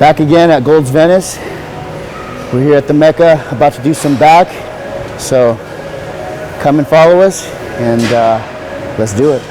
Back again at Gold's Venice. We're here at the Mecca, about to do some back. So come and follow us, and let's do it.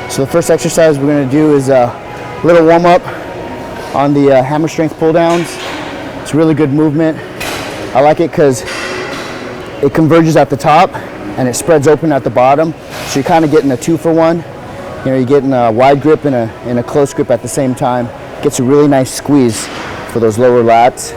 So the first exercise we're going to do is a little warm up on the hammer strength pull downs. It's a really good movement. I like it because it converges at the top and it spreads open at the bottom. So you're kind of getting a 2-for-1. You know, you're getting a wide grip and a close grip at the same time. Gets a really nice squeeze for those lower lats.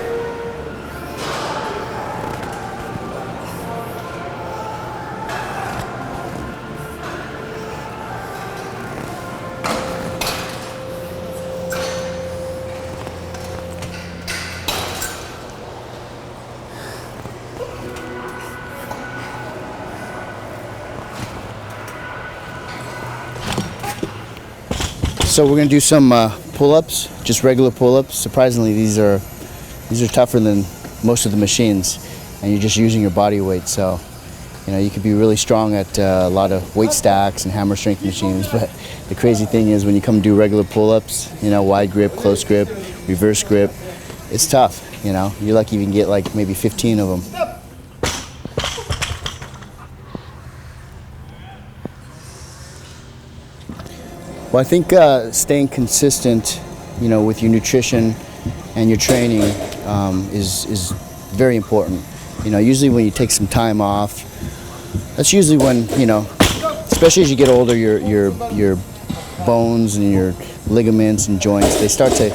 So we're going to do some pull-ups, just regular pull-ups. Surprisingly, these are tougher than most of the machines, and you're just using your body weight. So, you know, you could be really strong at a lot of weight stacks and hammer strength machines, but the crazy thing is when you come do regular pull-ups, you know, wide grip, close grip, reverse grip, it's tough, you know. You're lucky you can get like maybe 15 of them. Well, I think staying consistent, you know, with your nutrition and your training is very important. You know, usually when you take some time off, that's usually when, you know, especially as you get older, your bones and your ligaments and joints, they start to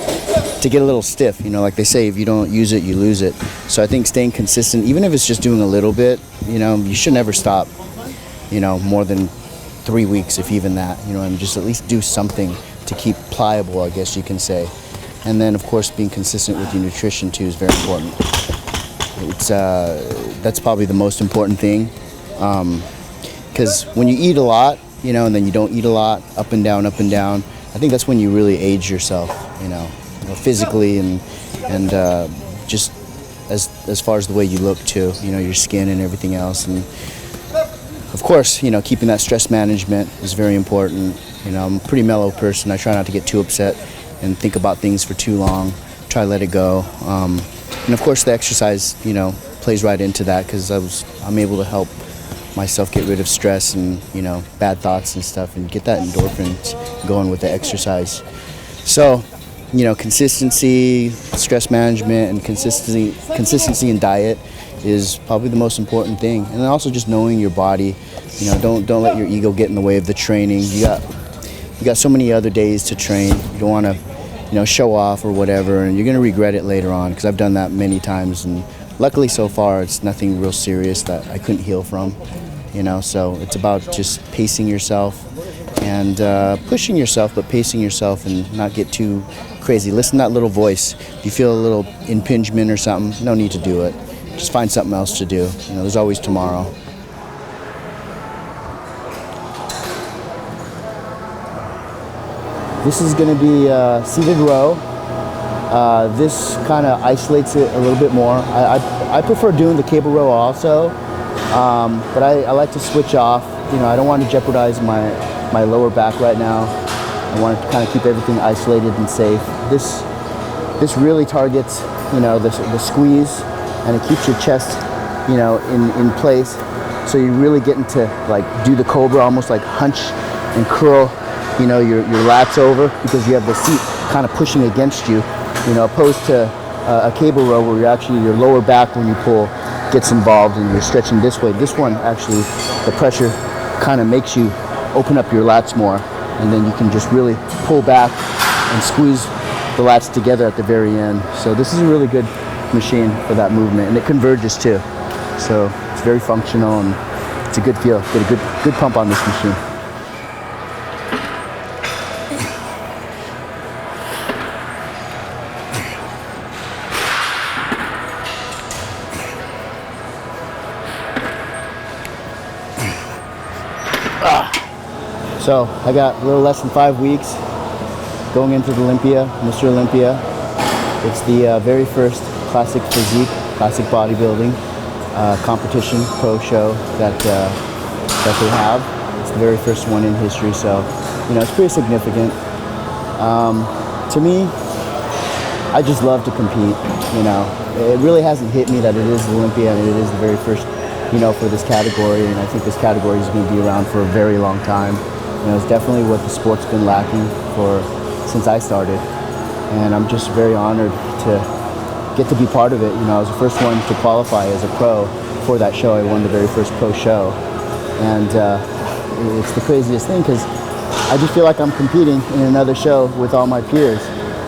get a little stiff. You know, like they say, if you don't use it, you lose it. So I think staying consistent, even if it's just doing a little bit, you know, you should never stop, you know, more than 3 weeks, if even that, you know, and just at least do something to keep pliable, I guess you can say. And then, of course, being consistent with your nutrition too is very important. It's that's probably the most important thing, because when you eat a lot, you know, and then you don't eat a lot, up and down, I think that's when you really age yourself, you know physically and just as far as the way you look too, you know, your skin and everything else. And of course, you know, keeping that stress management is very important. You know, I'm a pretty mellow person. I try not to get too upset and think about things for too long. Try to let it go. And of course, the exercise, you know, plays right into that, because I'm able to help myself get rid of stress and, you know, bad thoughts and stuff, and get that endorphins going with the exercise. So, you know, consistency, stress management, and consistency in diet is probably the most important thing. And then also just knowing your body. You know, don't let your ego get in the way of the training. You got so many other days to train. You don't want to, you know, show off or whatever, and you're going to regret it later on, because I've done that many times, and luckily so far it's nothing real serious that I couldn't heal from, you know. So it's about just pacing yourself and pushing yourself, but pacing yourself and not get too crazy. Listen to that little voice. If you feel a little impingement or something, no need to do it. Just find something else to do. You know, there's always tomorrow. This is going to be seated row. This kind of isolates it a little bit more. I prefer doing the cable row also, but I like to switch off. You know, I don't want to jeopardize my lower back right now. I want to kind of keep everything isolated and safe. This really targets, you know, the squeeze, and it keeps your chest, you know, in place. So you're really getting to like do the cobra, almost like hunch and curl, you know, your lats over, because you have the seat kind of pushing against you, you know, opposed to a cable row where you're actually, your lower back when you pull gets involved and you're stretching this way. This one actually, the pressure kind of makes you open up your lats more, and then you can just really pull back and squeeze the lats together at the very end. So this is a really good machine for that movement, and it converges too. So it's very functional, and it's a good feel. Get a good pump on this machine. So I got a little less than 5 weeks going into the Olympia, Mr. Olympia. It's the very first Classic Physique, Classic Bodybuilding competition pro show that they have. It's the very first one in history, so it's pretty significant. To me, I just love to compete. It really hasn't hit me that it is the Olympia and it is the very first, for this category, and I think this category is going to be around for a very long time. It's definitely what the sport's been lacking since I started, and I'm just very honored to get to be part of it. I was the first one to qualify as a pro for that show. I won the very first pro show, and it's the craziest thing because I just feel like I'm competing in another show with all my peers.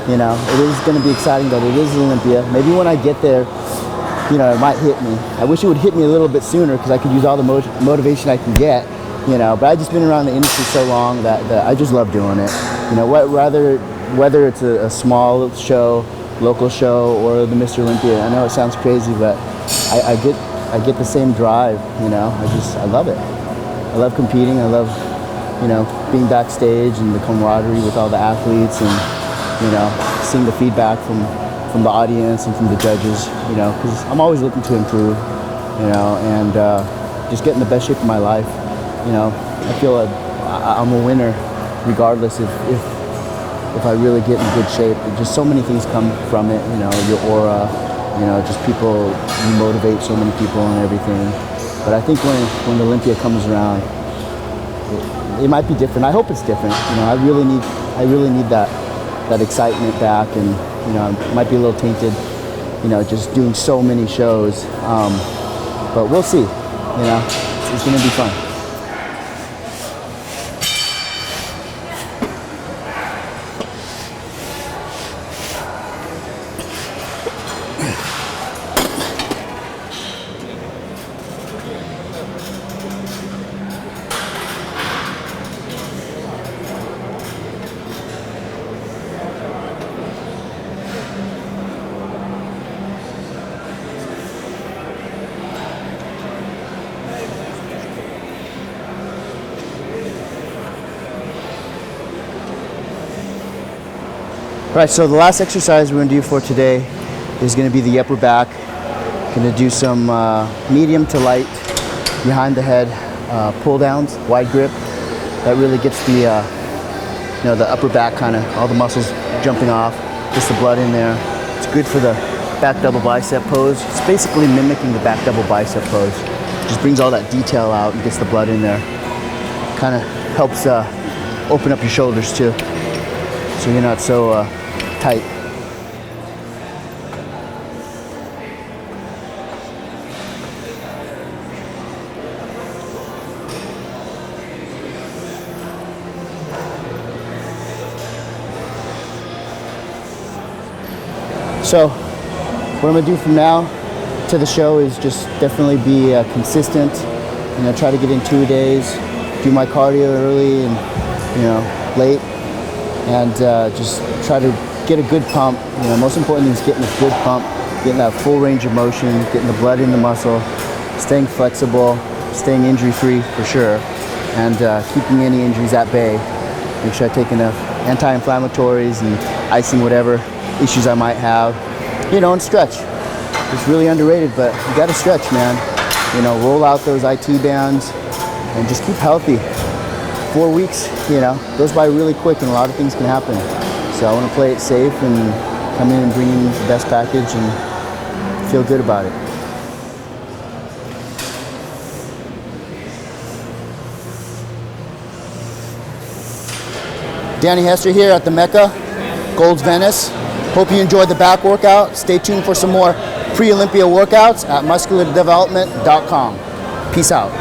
It is going to be exciting that it is Olympia. Maybe when I get there, it might hit me. I wish it would hit me a little bit sooner because I could use all the motivation I can get. But I've just been around the industry so long that I just love doing it. Whether it's a small show, local show, or the Mr. Olympia. I know it sounds crazy, but I get the same drive. I love it. I love competing. I love being backstage and the camaraderie with all the athletes, and seeing the feedback from the audience and from the judges. Because I'm always looking to improve. And just get in the best shape of my life. I feel like I'm a winner regardless if I really get in good shape. Just so many things come from it, your aura, just people, you motivate so many people and everything. But I think when Olympia comes around, it might be different. I hope it's different. I really need that excitement back, and it might be a little tainted, just doing so many shows. But we'll see. It's going to be fun. Right, so the last exercise we're going to do for today is going to be the upper back. Going to do some medium to light behind the head pull downs, wide grip. That really gets the the upper back, kind of all the muscles jumping off, gets the blood in there. It's good for the back double bicep pose. It's basically mimicking the back double bicep pose. Just brings all that detail out and gets the blood in there. Kind of helps open up your shoulders too, so you're not so tight. So what I'm gonna do from now to the show is just definitely be consistent. Try to get in 2 days, do my cardio early and late, and just try to get a good pump. Most important thing is getting a good pump, getting that full range of motion, getting the blood in the muscle, staying flexible, staying injury-free for sure, and keeping any injuries at bay. Make sure I take enough anti-inflammatories and icing whatever issues I might have, and stretch. It's really underrated, but you gotta stretch, man. Roll out those IT bands and just keep healthy. 4 weeks, goes by really quick, and a lot of things can happen. So I want to play it safe and come in and bring in the best package and feel good about it. Danny Hester here at the Mecca, Gold's Venice. Hope you enjoyed the back workout. Stay tuned for some more pre-Olympia workouts at musculardevelopment.com. Peace out.